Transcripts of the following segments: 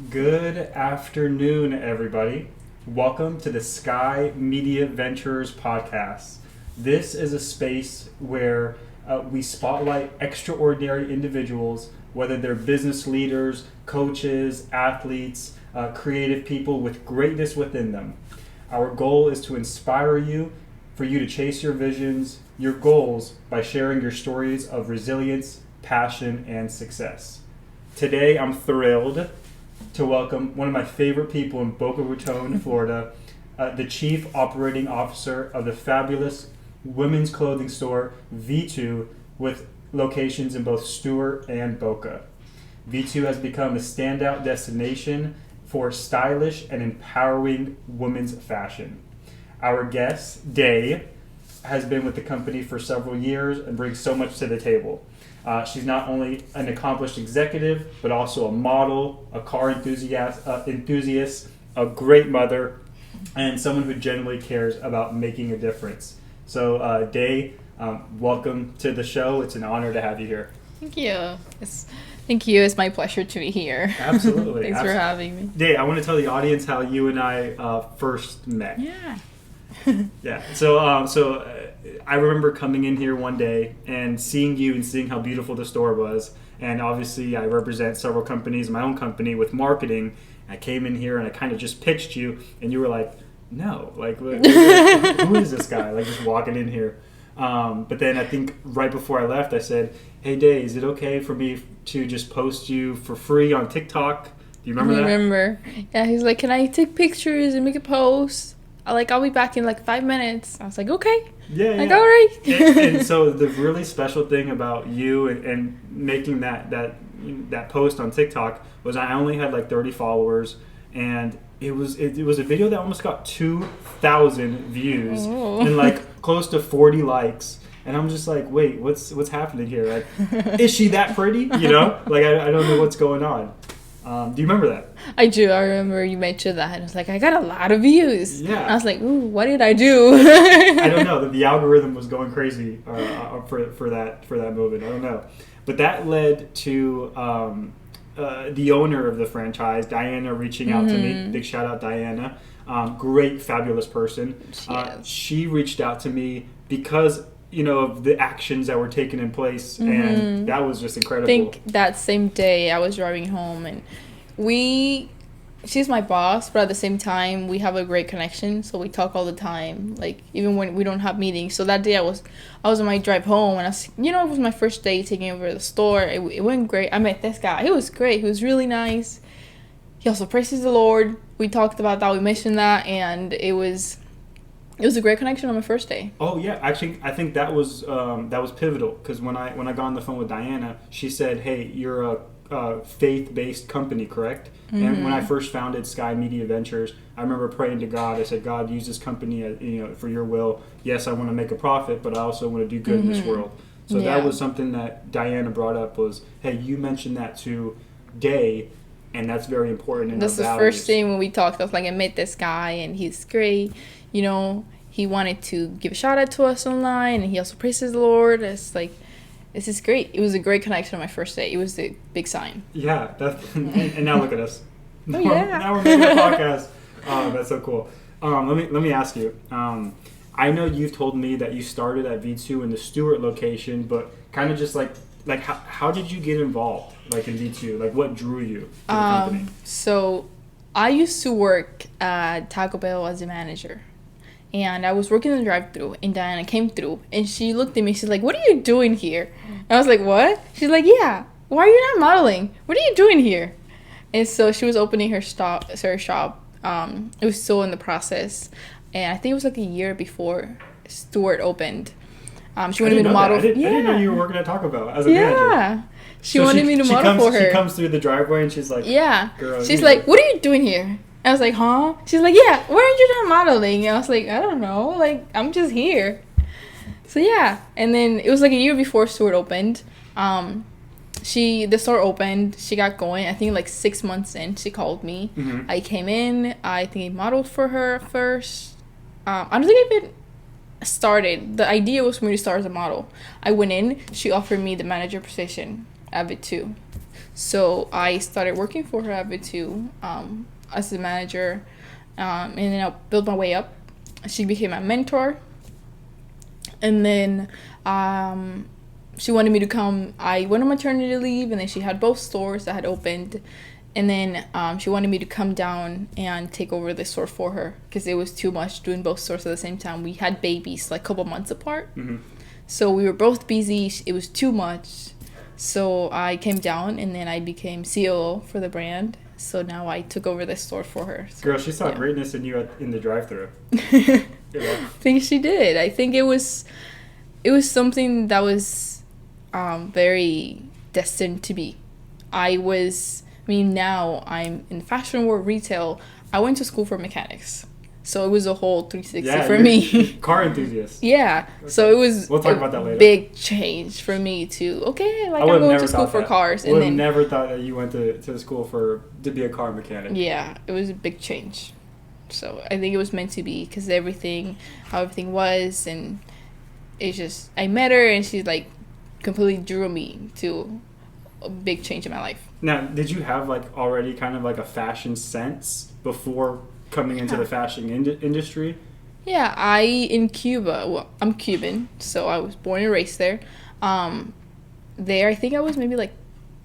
Good afternoon, everybody. Welcome to the Sky Media Ventures podcast. This is a space where we spotlight extraordinary individuals, whether they're business leaders, coaches, athletes, creative people with greatness within them. Our goal is to inspire you, for you to chase your visions, your goals, by sharing your stories of resilience, passion, and success. Today, I'm thrilled to welcome one of my favorite people in Boca Raton, Florida, the Chief Operating Officer of the fabulous women's clothing store Vetu, with locations in both Stuart and Boca. Vetu has become a standout destination for stylish and empowering women's fashion. Our guest, Day, has been with the company for several years and brings so much to the table. She's not only an accomplished executive, but also a model, a car enthusiast, a great mother, and someone who genuinely cares about making a difference. So, Day, welcome to the show. It's an honor to have you here. Thank you. Thank you. It's my pleasure to be here. Absolutely. Thanks for having me. Day, I want to tell the audience how you and I first met. Yeah. Yeah. So I remember coming in here one day and seeing you and seeing how beautiful the store was. And obviously, I represent several companies, my own company with marketing. I came in here and I kind of just pitched you, and you were like, "No, like, who is this guy?" Like, just walking in here. But then I think right before I left, I said, "Hey, Day, is it okay for me to just post you for free on TikTok?" Do you remember that? I remember. Yeah, he's like, "Can I take pictures and make a post? I'll be back in like 5 minutes." I was like, "Okay." Yeah. Like, all right. and so the really special thing about you and making that post on TikTok was I only had like 30 followers, and it was a video that almost got 2,000 views and like close to 40 likes. And I'm just like, wait, what's happening here? Like, is she that pretty? You know, like I don't know what's going on. Do you remember that? I do. I remember you mentioned that. And I was like, I got a lot of views. Yeah. I was like, ooh, what did I do? I don't know. The algorithm was going crazy for that moment. I don't know. But that led to the owner of the franchise, Diana, reaching out to me. Big shout out, Diana. Great, fabulous person. She reached out to me because, you know, of the actions that were taken in place, and that was just incredible. I think that same day I was driving home, and she's my boss, but at the same time we have a great connection, so we talk all the time, like even when we don't have meetings. So that day I was on my drive home, and it was my first day taking over the store. It went great. I met this guy. He was great. He was really nice. He also praises the Lord. We talked about that. We mentioned that, and it was a great connection on my first day. Oh yeah, actually, I think that was pivotal, because when I got on the phone with Diana, she said, "Hey, you're a faith-based company, correct?" And when I first founded Sky Media Ventures, I remember praying to God. I said, "God, use this company, for your will. Yes, I want to make a profit, but I also want to do good in this world." So that was something that Diana brought up was, "Hey, you mentioned that to Day, and that's very important in That's the values." first thing when we talked. I was like, I met this guy, and he's great. You know, he wanted to give a shout out to us online, and he also praises the Lord. It's like, this is great. It was a great connection on my first day. It was a big sign. Yeah, and now look at us. Oh, yeah. Now we're making a podcast. Oh, that's so cool. Let me ask you. I know you've told me that you started at V2 in the Stuart location, but kind of just like how did you get involved like in V2? Like, what drew you to the company? So I used to work at Taco Bell as a manager. And I was working in the drive-thru, and Diana came through, and she looked at me. She's like, "What are you doing here?" And I was like, "What?" She's like, "Yeah. Why are you not modeling? What are you doing here?" And so she was opening her shop. It was still in the process, and I think it was like a year before Stuart opened. She wanted me to model. I didn't know you were working at Taco Bell as a manager. Yeah. She wanted me to model for her. She comes through the driveway, and she's like, "Yeah." Girl, she's like, "What are you doing here?" I was like, "Huh?" She's like, "Yeah, why aren't you not modeling?" And I was like, "I don't know. Like, I'm just here." So, yeah. And then it was like a year before Stuart opened. The store opened. She got going. I think like 6 months in, she called me. I came in. I think I modeled for her at first. I don't think I even started. The idea was for me to start as a model. I went in. She offered me the manager position at Vetu. So I started working for her at Vetu as a manager, and then I built my way up. She became my mentor, and then she wanted me to come. I went on maternity leave, and then she had both stores that had opened. And then she wanted me to come down and take over the store for her because it was too much doing both stores at the same time. We had babies like a couple months apart. Mm-hmm. So we were both busy. It was too much. So I came down and then I became COO for the brand. So now I took over the store for her. So, Girl, she saw greatness in you in the drive-thru. I think she did. I think it was something that was very destined to be. Now I'm in fashion or retail. I went to school for mechanics. So it was a whole 360 for me. Car enthusiast. Yeah. Okay. So it was we'll talk about that later. Big change for me to, I'm going to school for cars. I would have never thought that you went to school to be a car mechanic. Yeah, it was a big change. So I think it was meant to be because how everything was, and it's just, I met her and she like completely drew me to a big change in my life. Now, did you have like already kind of like a fashion sense before coming into the fashion industry? Yeah, in Cuba, I'm Cuban, so I was born and raised there. There, I think I was maybe like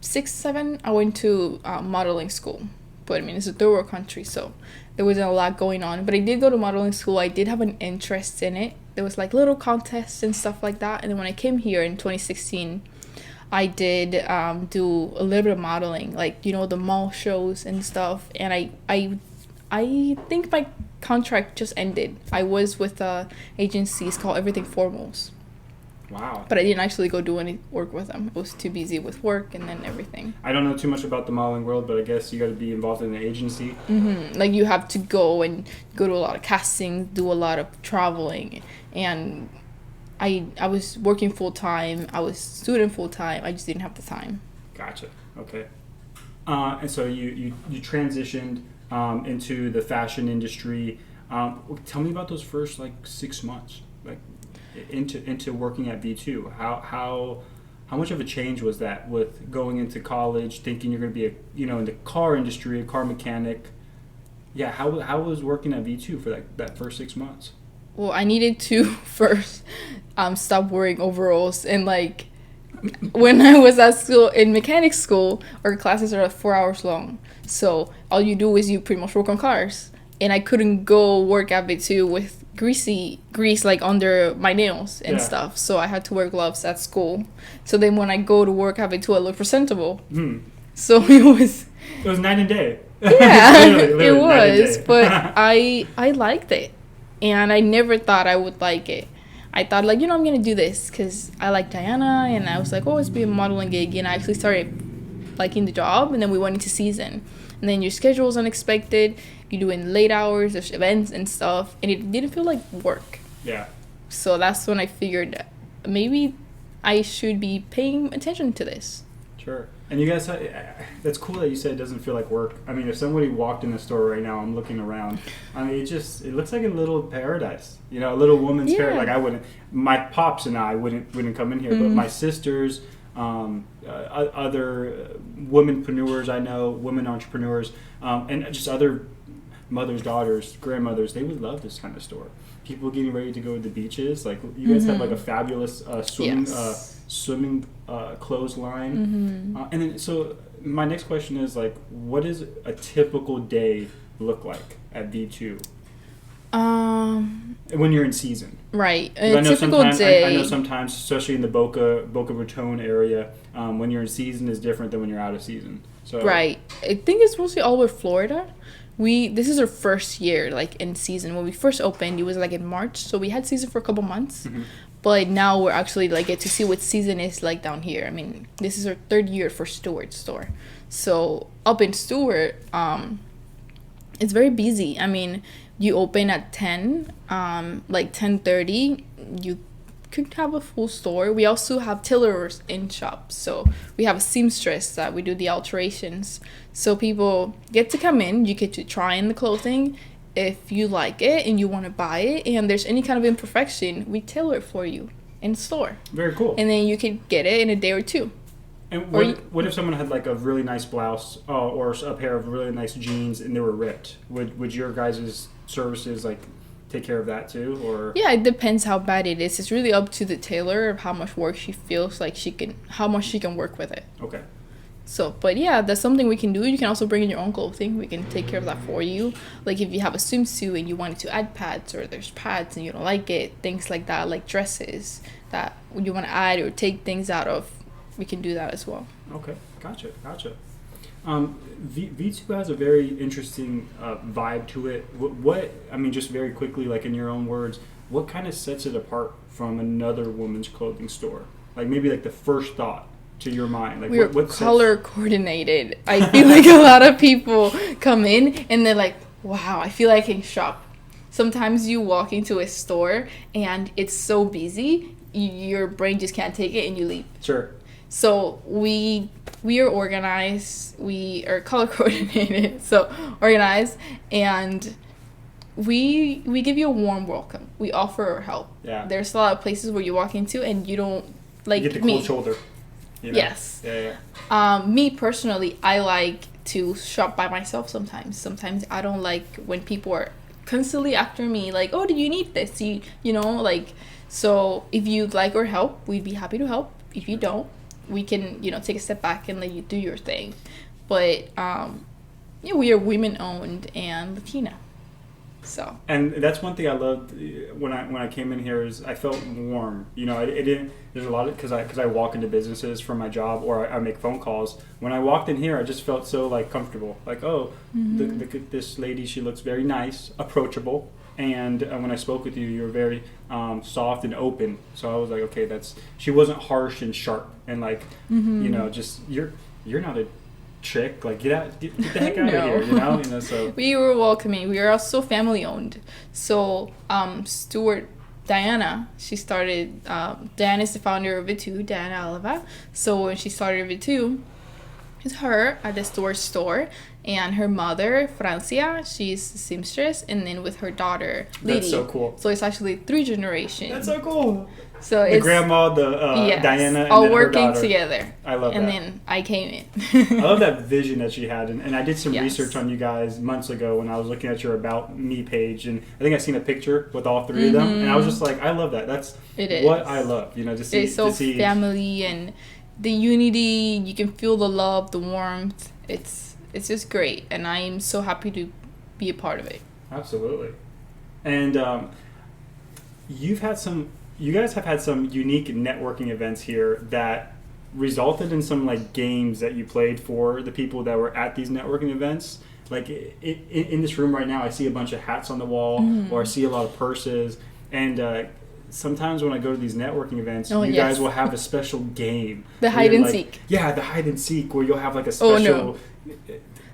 6, 7. I went to modeling school, but it's a third world country, so there wasn't a lot going on. But I did go to modeling school. I did have an interest in it. There was like little contests and stuff like that. And then when I came here in 2016, I did do a little bit of modeling, like the mall shows and stuff. And I think my contract just ended. I was with a agency. It's called Everything Formals. Wow. But I didn't actually go do any work with them. I was too busy with work and then everything. I don't know too much about the modeling world, but I guess you got to be involved in an agency. Mm-hmm. Like you have to go to a lot of castings, do a lot of traveling, and I was working full time. I was student full time. I just didn't have the time. Gotcha. Okay. And so you transitioned into the fashion industry. Tell me about those first 6 months, into working at Vetu. How much of a change was that with going into college, thinking you're going to be in the car industry, a car mechanic? Yeah. How was working at Vetu for that first 6 months? Well, I needed to first stop wearing overalls, and when I was at school, in mechanics school, our classes are 4 hours long. So all you do is you pretty much work on cars. And I couldn't go work at Vetu with grease under my nails and stuff. So I had to wear gloves at school. So then when I go to work at Vetu, I look presentable. So it was night and day. Yeah, literally it was. But I liked it. And I never thought I would like it. I thought, I'm going to do this because I like Diana. And I was like, it's be a modeling gig. And I actually started liking the job. And then we went into season. And then your schedule is unexpected. You're doing late hours, there's events and stuff. And it didn't feel like work. Yeah. So that's when I figured maybe I should be paying attention to this. Sure. And you guys, that's cool that you said it doesn't feel like work. If somebody walked in the store right now, I'm looking around. It looks like a little paradise. A little woman's paradise. My pops and I wouldn't come in here, but my sisters, other womenpreneurs I know, women entrepreneurs, and just other mothers, daughters, grandmothers, they would love this kind of store. People getting ready to go to the beaches. You guys have a fabulous swimming clothesline. And then, so my next question is what does a typical day look like at Vetu? When you're in season. Right. A typical day. I know sometimes, especially in the Boca Raton area, when you're in season is different than when you're out of season. So right. I think it's mostly all over Florida. This is our first year in season. When we first opened, it was in March, so we had season for a couple months. But now we're actually get to see what season is down here. This is our 3rd year for Stuart's store. So up in Stuart, it's very busy. You open at 10, 10:30, you could have a full store. We also have tailors in shops. So we have a seamstress that we do the alterations. So people get to come in, you get to try in the clothing. If you like it and you want to buy it and there's any kind of imperfection, we tailor it for you in store. Very cool. And then you can get it in a day or two. And Or what if someone had like a really nice blouse or a pair of really nice jeans and they were ripped? Would your guys' services like take care of that too, or? Yeah, it depends how bad it is. It's really up to the tailor of how much work she feels like how much she can work with it. Okay. So, but yeah, that's something we can do. You can also bring in your own clothing. We can take care of that for you. Like if you have a swimsuit and you wanted to add pads, or there's pads and you don't like it, things like that, like dresses that you want to add or take things out of, we can do that as well. Okay, gotcha. V2 has a very interesting vibe to it. What, I mean, just very quickly, like in your own words, what kind of sets it apart from another women's clothing store? Like maybe like the first thought to your mind. Like We're what color coordinated. I feel like a lot of people come in and they're like, wow, I feel like I can shop. Sometimes you walk into a store and it's so busy, your brain just can't take it and you leave. Sure. So we are organized, we are color coordinated, so organized, and we give you a warm welcome. We offer our help. Yeah. There's a lot of places where you walk into and you don't like you get the cold shoulder. You know? Yes. Yeah. Me personally, I like to shop by myself sometimes. Sometimes I don't like when people are constantly after me, like, oh, do you need this? You know, like, so if you'd like our help, we'd be happy to help. If you don't, we can, take a step back and let you do your thing. But, we are women owned and Latina. So. And that's one thing I loved when I came in here is I felt warm. It didn't. There's a lot of because I walk into businesses for my job or I make phone calls. When I walked in here, I just felt so like comfortable. Like, oh, look at this lady. She looks very nice, approachable. And when I spoke with you, you were very soft and open. So I was like, okay, she wasn't harsh and sharp and like, just you're not a chick, like get the heck out of here, so we were welcoming. We are also family owned. So Stuart, Diana, she started. Diana is the founder of Vetu, Diana Alava. So when she started Vetu, it's her at the store, and her mother Francia, she's a seamstress, and then with her daughter Lily. That's so cool. So it's actually 3 generations. That's so cool. So the it's grandma, yes, Diana, and all then working her daughter. together. I love that. And then I came in. I love that vision that she had, and I did some Yes. research on you guys months ago when I was looking at your About Me page, and I think I seen a picture with all 3 of them, and I was just like, I love that. That's what I love, to see. It's so family and the unity. You can feel the love, the warmth. It's just great, and I am so happy to be a part of it. Absolutely. And you guys have had some unique networking events here that resulted in some like games that you played for the people that were at these networking events. Like in this room right now, I see a bunch of hats on the wall, or I see a lot of purses, and sometimes when I go to these networking events, guys will have a special game. The hide and seek. Yeah, the hide and seek, where you'll have like a special...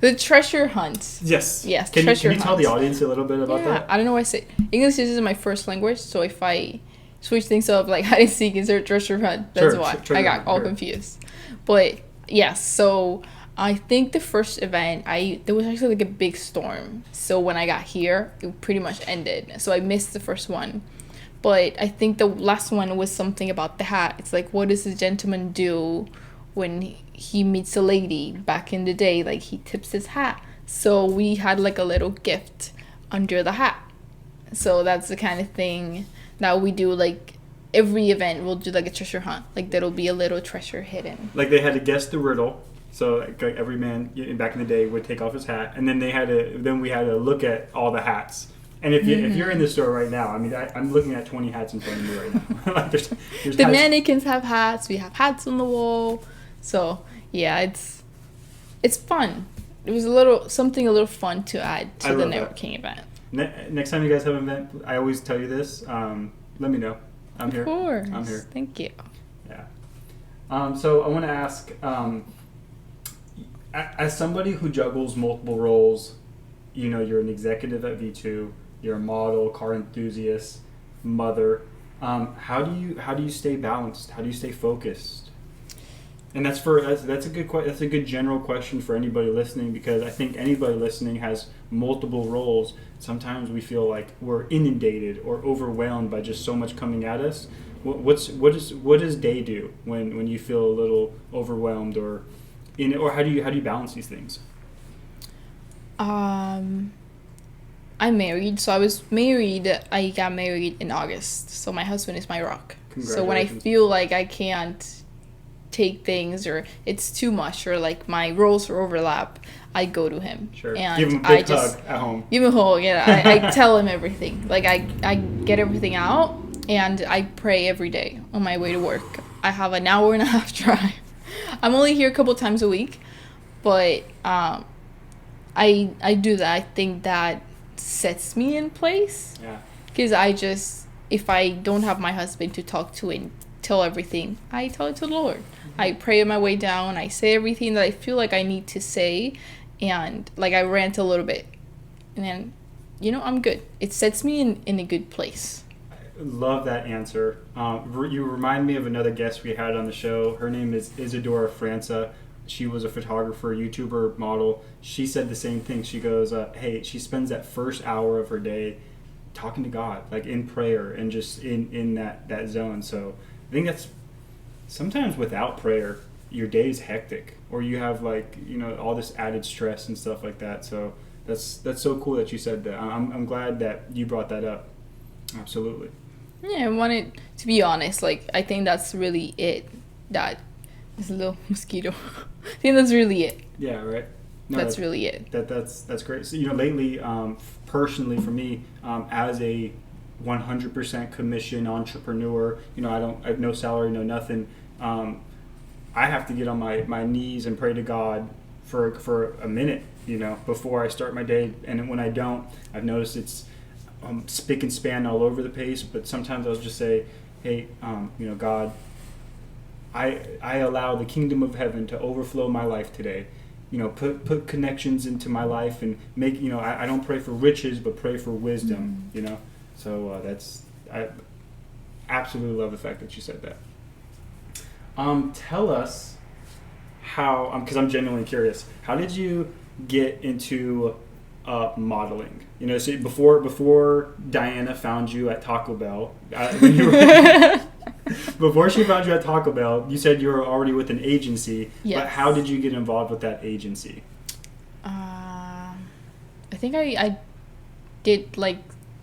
The treasure hunt. Yes. Can you tell the audience a little bit about that? I don't know why I say English is my first language, so if I switch things up like hide and seek instead of treasure hunt, that's why I got all confused. But yes, so I think the first event there was actually like a big storm. So when I got here, it pretty much ended. So I missed the first one. But I think the last one was something about the hat. It's like, what does a gentleman do when he meets a lady back in the day? Like, he tips his hat. So we had like a little gift under the hat. So that's the kind of thing that we do. Like, every event we'll do like a treasure hunt. Like, there'll be a little treasure hidden. Like, they had to guess the riddle. So like every man back in the day would take off his hat, and then we had to look at all the hats. And if you're in the store right now, I mean, I'm looking at 20 hats in front of me right now. Like there's the mannequins have hats. We have hats on the wall. So yeah, it's fun. It was something a little fun to add to the networking event. Next time you guys have an event, I always tell you this. Let me know. I'm here. Of course. I'm here. Thank you. Yeah. So I want to ask, as somebody who juggles multiple roles, you're an executive at V2. You're a model, car enthusiast, mother. How do you stay balanced? How do you stay focused? And that's a good general question for anybody listening, because I think anybody listening has multiple roles. Sometimes we feel like we're inundated or overwhelmed by just so much coming at us. What does day do when you feel a little overwhelmed or how do you balance these things? I'm married, so I got married in August, so my husband is my rock. So when I feel like I can't take things or it's too much or like my roles overlap, I go to him. Sure. And give him a big hug at home. Give him a hug. Yeah, I tell him everything. Like I get everything out and I pray every day on my way to work. I have an hour and a half drive. I'm only here a couple times a week, but I do that. I think that sets me in place. Yeah. Because if I don't have my husband to talk to and tell everything, I tell it to the Lord. Mm-hmm. I pray on my way down. I say everything that I feel like I need to say, and like I rant a little bit, and then, I'm good. It sets me in a good place. I love that answer. You remind me of another guest we had on the show. Her name is Isadora França. She was a photographer, YouTuber, model. She said the same thing. She goes, hey, she spends that first hour of her day talking to God, like in prayer and just in that zone. So I think that's sometimes without prayer, your day is hectic or you have all this added stress and stuff like that. So that's so cool that you said that. I'm glad that you brought that up. Absolutely. Yeah, I wanted to be honest. Like, I think that's really it. That is a little mosquito. I think that's really it. Yeah, right. No, that's really it. That's great. So, lately, personally for me, as a 100% commission entrepreneur, I have no salary, no nothing. I have to get on my knees and pray to God for a minute, before I start my day. And when I don't, I've noticed it's spick and span all over the place. But sometimes I'll just say, hey, God, I allow the kingdom of heaven to overflow my life today. Put connections into my life and make, I don't pray for riches, but pray for wisdom, So I absolutely love the fact that you said that. Tell us how, because I'm genuinely curious, how did you get into modeling? So before Diana found you at Taco Bell, when you were, before she found you at Taco Bell, you said you were already with an agency. Yes. But how did you get involved with that agency? I think I did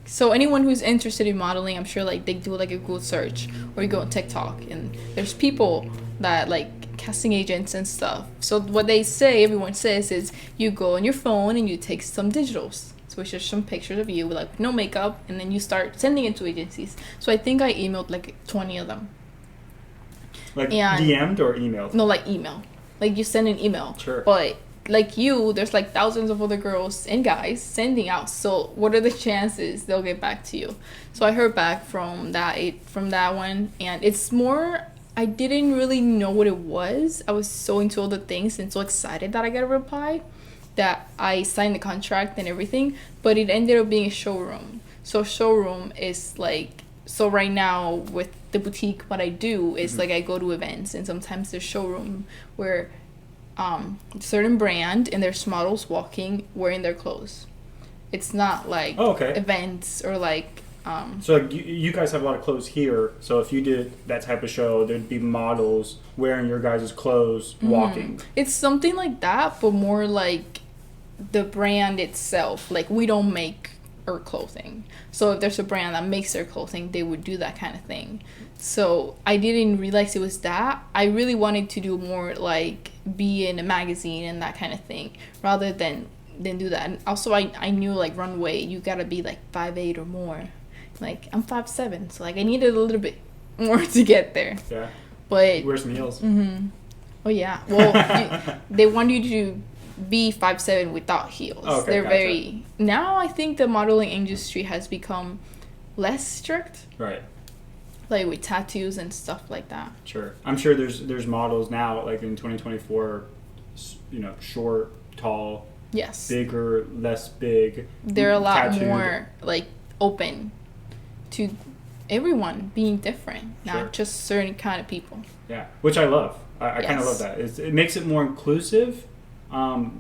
so anyone who's interested in modeling, I'm sure they do a Google search or you go on TikTok and there's people that casting agents and stuff. So what everyone says is you go on your phone and you take some digitals. So it's just some pictures of you with no makeup and then you start sending it to agencies. So I think I emailed 20 of them. DM'd or emailed? No, email. You send an email. Sure. But there's thousands of other girls and guys sending out. So what are the chances they'll get back to you? So I heard back from that one, and it's more, I didn't really know what it was. I was so into all the things and so excited that I got a reply that I signed the contract and everything, but it ended up being a showroom. So showroom is so right now with the boutique, what I do is I go to events, and sometimes there's showroom where certain brand and there's models walking wearing their clothes. It's not events or So you guys have a lot of clothes here. So if you did that type of show, there'd be models wearing your guys' clothes walking. It's something like that, but more the brand itself. We don't make our clothing. So if there's a brand that makes their clothing, they would do that kind of thing. So I didn't realize it was that. I really wanted to do more be in a magazine and that kind of thing rather than do that. And also I knew runway, you gotta be 5'8" or more. I'm 5'7", so I needed a little bit more to get there. Yeah. But wear some heels. Mm-hmm. Oh yeah. Well, they want you to be 5'7" without heels. Okay, They're gotcha. very, now I think the modeling industry has become less strict. Right. With tattoos and stuff like that. Sure. I'm sure there's models now in 2024, short, tall, yes, bigger, less big. They're a lot tattooed. more open to everyone being different, not just certain kind of people. Yeah, which I love. I kind of love that. It makes it more inclusive. But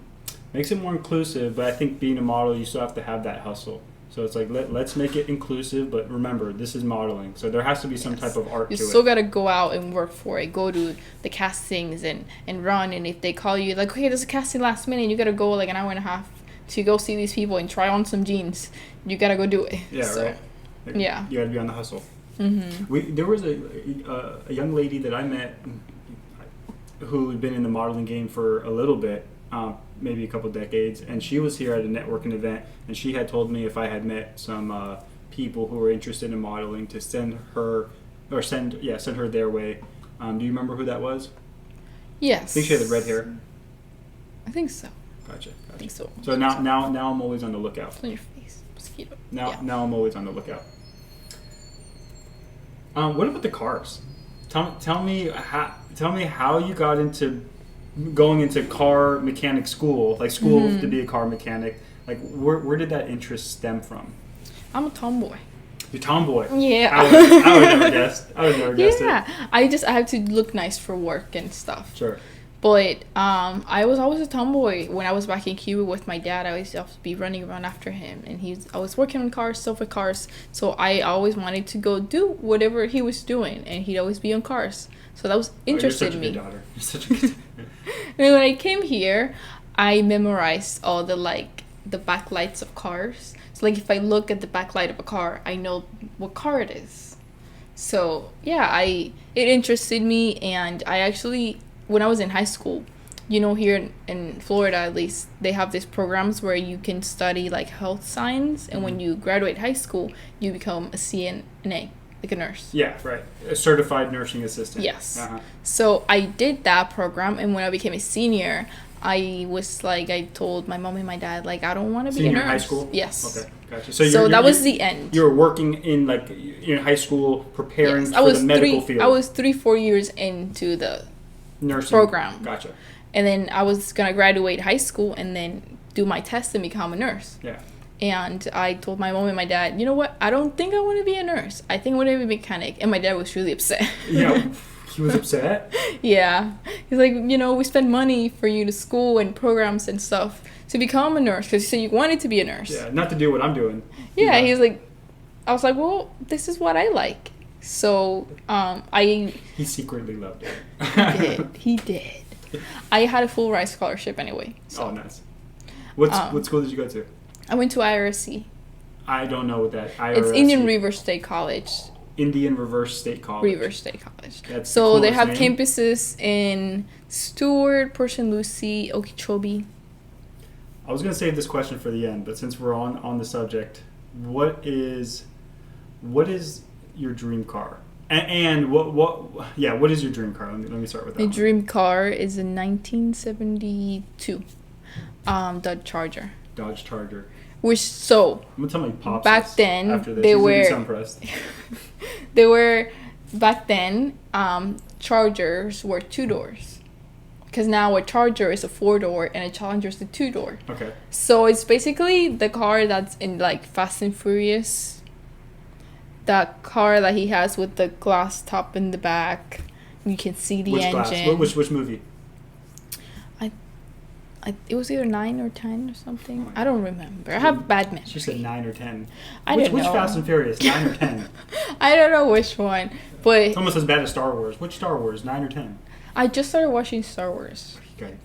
I think being a model, you still have to have that hustle. So it's like, let's make it inclusive, but remember, this is modeling. So there has to be some type of art You to still it. got to go out and work for it. Go to the castings and run. And if they call you, like, okay, there's a casting last minute, you got to go like an hour and a half to go see these people and try on some jeans. You got to go do it. Yeah, so, right. Like, yeah. You got to be on the hustle. Mm-hmm. There was a young lady that I met who had been in the modeling game for a little bit, maybe a couple decades, and she was here at a networking event, and she had told me if I had met some people who were interested in modeling to send her their way. Do you remember who that was? Yes. I think she had the red hair. I think so. Gotcha. I think so. So now I'm always on the lookout. It's on your face. Mosquito. Now Yeah. I'm always on the lookout. What about the cars? Tell me how you got into going into car mechanic school, like school to be a car mechanic. Like where did that interest stem from? I'm a tomboy. You're tomboy. Yeah. I would never guessed. I would never guessed it. Yeah. I have to look nice for work and stuff. Sure. But I was always a tomboy. When I was back in Cuba with my dad, I used to be running around after him, and I was working on cars, stuff with cars. So I always wanted to go do whatever he was doing, and he'd always be on cars. So that was interested in me. You're such a good daughter. And when I came here, I memorized all the backlights of cars. So like if I look at the backlight of a car, I know what car it is. So yeah, it interested me, and I actually, when I was in high school, here in Florida at least, they have these programs where you can study like health science, and when you graduate high school, you become a CNA, like a nurse. Yeah, right. A certified nursing assistant. Yes. Uh-huh. So I did that program, and when I became a senior, I told my mom and my dad, like, I don't want to be a nurse. High school? Yes. Okay, gotcha. So that was the end. You were working in high school preparing for the medical field. I was 3-4 years into the nursing program. Gotcha. And then I was going to graduate high school and then do my test and become a nurse. Yeah. And I told my mom and my dad, you know what? I don't think I want to be a nurse. I think I want to be a mechanic. And my dad was really upset. Yeah. He was upset? Yeah. He's like, we spend money for you to school and programs and stuff to become a nurse because you said you wanted to be a nurse. Yeah, not to do what I'm doing. Yeah, he's like, I was like, well, this is what I like. So, He secretly loved it. He did. I had a full ride scholarship anyway. So. Oh, nice. What school did you go to? I went to IRSC. I don't know what that IRSC. It's Indian River State College. Indian Reverse State College. River State College. That's so the they have name. campuses in Stuart, Port St. Lucie, Okeechobee. I was going to save this question for the end, but since we're on the subject, what is your dream car? And what is your dream car? Let me start with that. My dream car is a 1972 Dodge Charger. Dodge Charger. Which, so, I'm going to tell my pops back then, after this. they He's were... gonna be so impressed. They were, back then, Chargers were 2 doors. Because now a Charger is a 4-door and a Challenger is a 2-door. Okay. So it's basically the car that's in like Fast and Furious. That car that he has with the glass top in the back. You can see the engine. Glass? Which movie? It was either 9 or 10 or something. I don't remember. I have bad memory. She said 9 or 10. Which Fast and Furious? 9 or 10? I don't know which one, but It's almost as bad as Star Wars. Which Star Wars? 9 or 10? I just started watching Star Wars. You gotta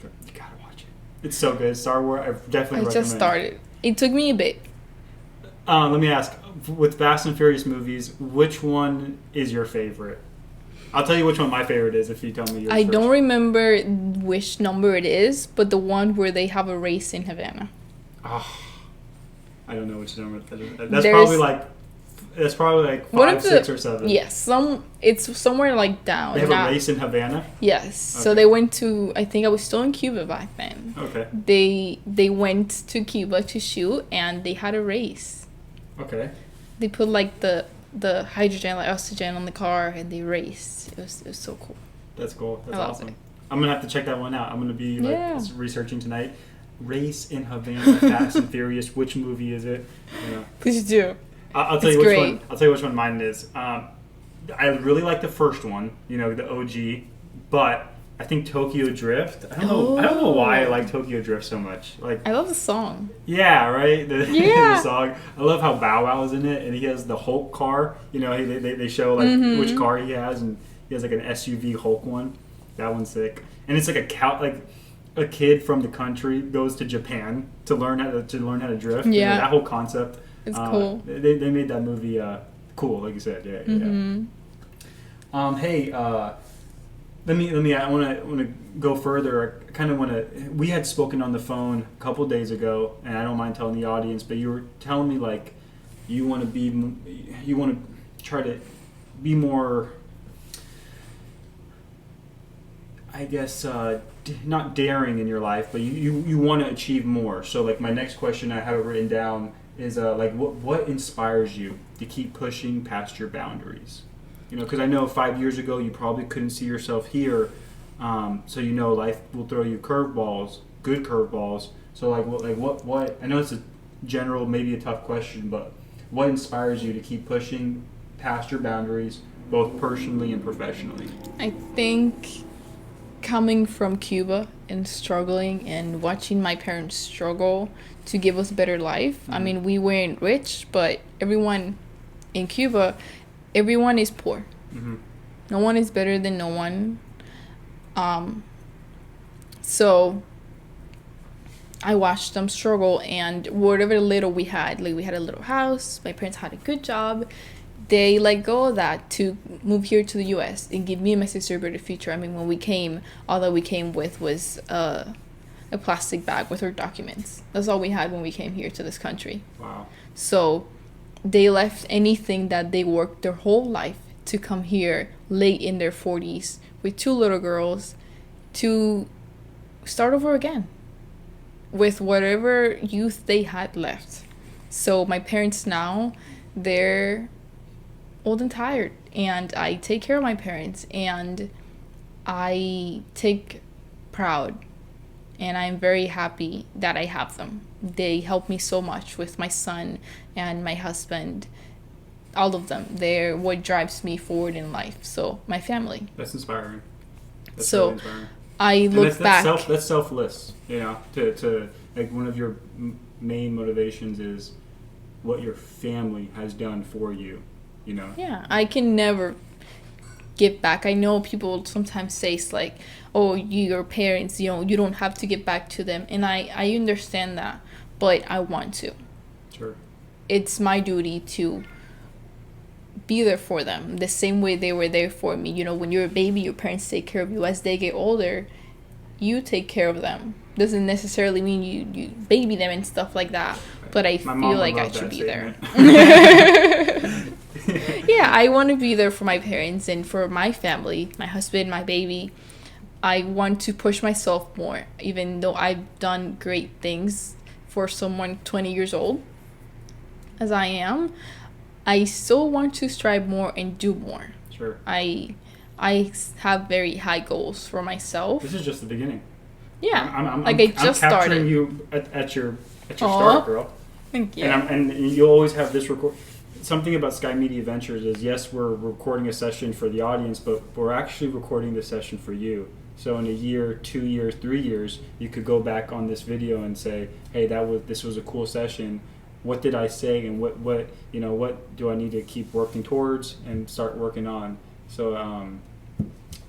watch it. It's so good. Star Wars. I definitely recommend. I just started. It took me a bit. Let me ask. With Fast and Furious movies, which one is your favorite? I'll tell you which one my favorite is if you tell me yours I first. don't remember which number it is, but the one where they have a race in Havana. Oh, I don't know which number that is. That's probably like 5, 6, or 7. Yes, it's somewhere like down. They have a race in Havana? Yes. Okay. So they went to, I think I was still in Cuba back then. Okay. They went to Cuba to shoot, and they had a race. Okay. They put like the hydrogen, like oxygen on the car, and they raced. It was so cool. That's cool. That's awesome. It. I'm gonna have to check that one out. I'm gonna be researching tonight. Race in Havana, Fast and Furious. Which movie is it? Yeah. Please do. I'll tell you which one. I'll tell you which one mine is. I really like the first one. The OG, but I think Tokyo Drift. I don't know why I like Tokyo Drift so much. Like, I love the song. yeah, right. Yeah. The song. I love how Bow Wow's in it, and he has the Hulk car. You know, they show like which car he has, and he has like an SUV Hulk one. That one's sick. And it's like a kid from the country goes to Japan to learn how to drift. Yeah. You know, that whole concept. It's cool. They made that movie cool, like you said. Yeah. Hey, let me. I want to go further. I kind of want to. We had spoken on the phone a couple days ago, and I don't mind telling the audience, but you were telling me like you want to try to be more. I guess not daring in your life, but you want to achieve more. So like my next question, I have it written down, is like what inspires you to keep pushing past your boundaries? You know, because I know 5 years ago you probably couldn't see yourself here, so you know life will throw you curveballs, good curveballs. So like what? I know it's a general, maybe a tough question, but what inspires you to keep pushing past your boundaries, both personally and professionally? I think coming from Cuba and struggling and watching my parents struggle to give us a better life. I mean, we weren't rich, but everyone in Cuba, everyone is poor. No one is better than no one. So I watched them struggle, and whatever little we had, like we had a little house, my parents had a good job, they let go of that to move here to the U.S. and give me and my sister a better future. I mean, when we came, all that we came with was a plastic bag with our documents. That's all we had when we came here to this country. Wow. So they left anything that they worked their whole life to come here late in their 40s with 2 little girls to start over again with whatever youth they had left. So my parents now, they're old and tired, and I take care of my parents, and I take pride, and I'm very happy that I have them. They help me so much with my son and my husband, all of them. They're what drives me forward in life. So my family. That's inspiring. That's so really inspiring. I look back. That's selfless. You know, to like one of your main motivations is what your family has done for you. You know. Yeah, I can never give back. I know people sometimes say it's like, oh, your parents, you know, you don't have to give back to them, and I understand that, but I want to. Sure. It's my duty to be there for them the same way they were there for me. You know, when you're a baby, your parents take care of you. As they get older, you take care of them. Doesn't necessarily mean you baby them and stuff like that, but I feel like I should be there. Yeah, I want to be there for my parents and for my family, my husband, my baby. I want to push myself more, even though I've done great things for someone 20 years old, as I am. I still want to strive more and do more. Sure. I have very high goals for myself. This is just the beginning. Yeah, I'm just capturing started. You at your start, girl. Thank you. And you'll always have this record. Something about Sky Media Ventures is, yes, we're recording a session for the audience, but we're actually recording this session for you. So in a year, 2 years, 3 years, you could go back on this video and say, hey, this was a cool session. What did I say, and what do I need to keep working towards and start working on? So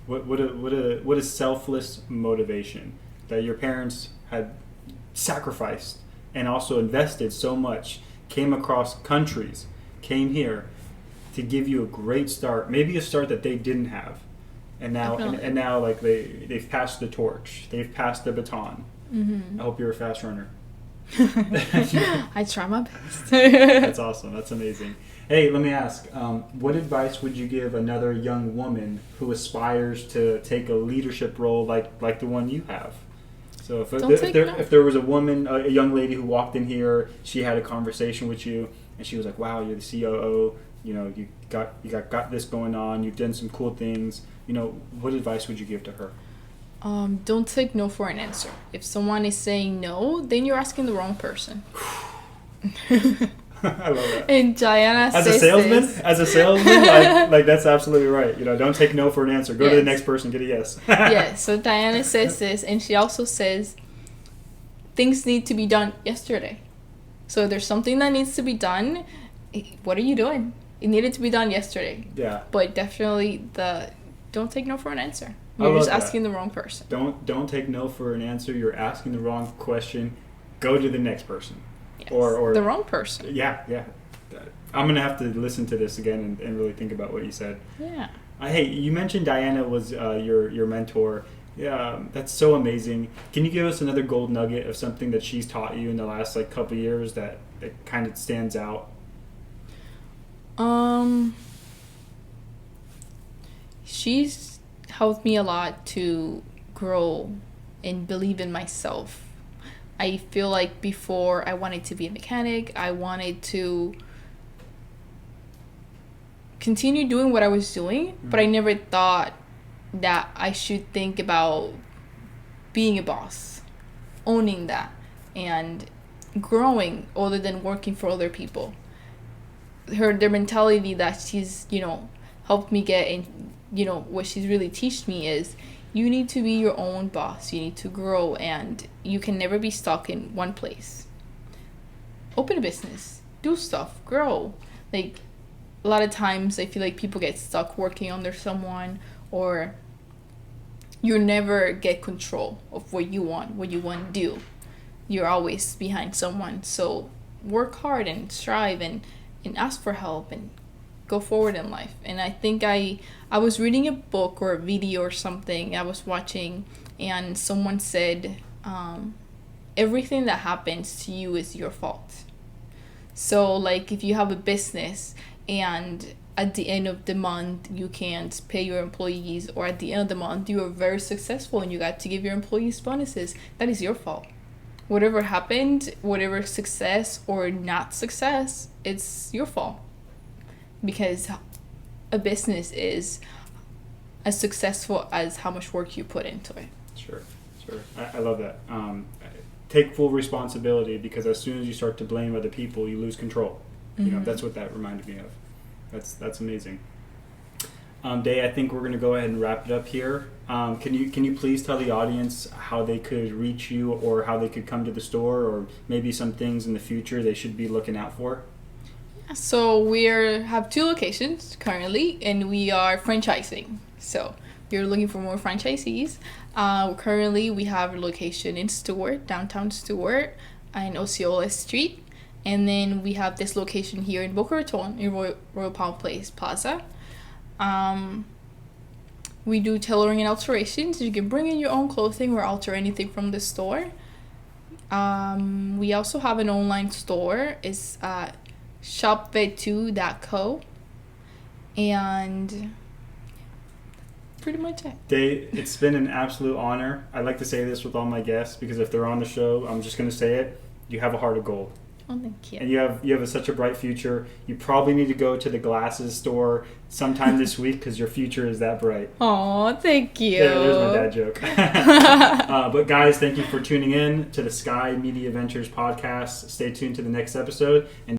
what is selfless motivation that your parents had sacrificed and also invested so much, came across countries, came here to give you a great start, maybe a start that they didn't have, and now and now like they've passed the torch, they've passed the baton. I hope you're a fast runner. I try my best. That's awesome. That's amazing. Hey, let me ask, what advice would you give another young woman who aspires to take a leadership role like the one you have? So if there was a woman, a young lady who walked in here, she had a conversation with you, and she was like, "Wow, you're the COO. You know, you got this going on. You've done some cool things. You know, what advice would you give to her?" Don't take no for an answer. If someone is saying no, then you're asking the wrong person. I love that. And Diana As says a salesman, this. like that's absolutely right. Don't take no for an answer. Go to the Yes. next person, get a yes. Yeah, so Diana says this, and she also says things need to be done yesterday. So if there's something that needs to be done, what are you doing? It needed to be done yesterday. Yeah. But definitely don't take no for an answer. I You're love just that. asking the wrong person. Don't take no for an answer. You're asking the wrong question. Go to the next person. Yes. Or the wrong person. Yeah. I'm gonna have to listen to this again and really think about what you said. Yeah. Hey, you mentioned Diana was your mentor. Yeah, that's so amazing. Can you give us another gold nugget of something that she's taught you in the last couple years that kind of stands out? She's helped me a lot to grow and believe in myself. I feel like before I wanted to be a mechanic, I wanted to continue doing what I was doing, but I never thought that I should think about being a boss, owning that, and growing other than working for other people. Their mentality that she's helped me get, and what she's really taught me is you need to be your own boss. You need to grow, and you can never be stuck in one place. Open a business, do stuff, grow. Like a lot of times I feel like people get stuck working under someone, or you never get control of what you want to do. You're always behind someone. So work hard and strive and ask for help and go forward in life. And I think I was reading a book or a video or something I was watching, and someone said everything that happens to you is your fault. So like if you have a business and at the end of the month you can't pay your employees, or at the end of the month you are very successful and you got to give your employees bonuses, that is your fault. Whatever happened, whatever success or not success, it's your fault. Because a business is as successful as how much work you put into it. Sure. I love that. Take full responsibility, because as soon as you start to blame other people, you lose control. That's what that reminded me of. That's amazing. Day, I think we're going to go ahead and wrap it up here. Can you please tell the audience how they could reach you, or how they could come to the store, or maybe some things in the future they should be looking out for? So we have 2 locations currently, and we are franchising. So if you're looking for more franchisees, currently we have a location in Stuart, downtown Stuart, in Osceola Street. And then we have this location here in Boca Raton, in Royal Palm Place Plaza. We do tailoring and alterations. You can bring in your own clothing or alter anything from the store. We also have an online store. It's shopvetu.co. And pretty much it. Day, it's been an absolute honor. I like to say this with all my guests, because if they're on the show, I'm just going to say it. You have a heart of gold. Oh, thank you. And you have such a bright future. You probably need to go to the glasses store sometime this week, because your future is that bright. Oh, thank you. Yeah, there's my dad joke. But guys, thank you for tuning in to the Sky Media Ventures podcast. Stay tuned to the next episode. And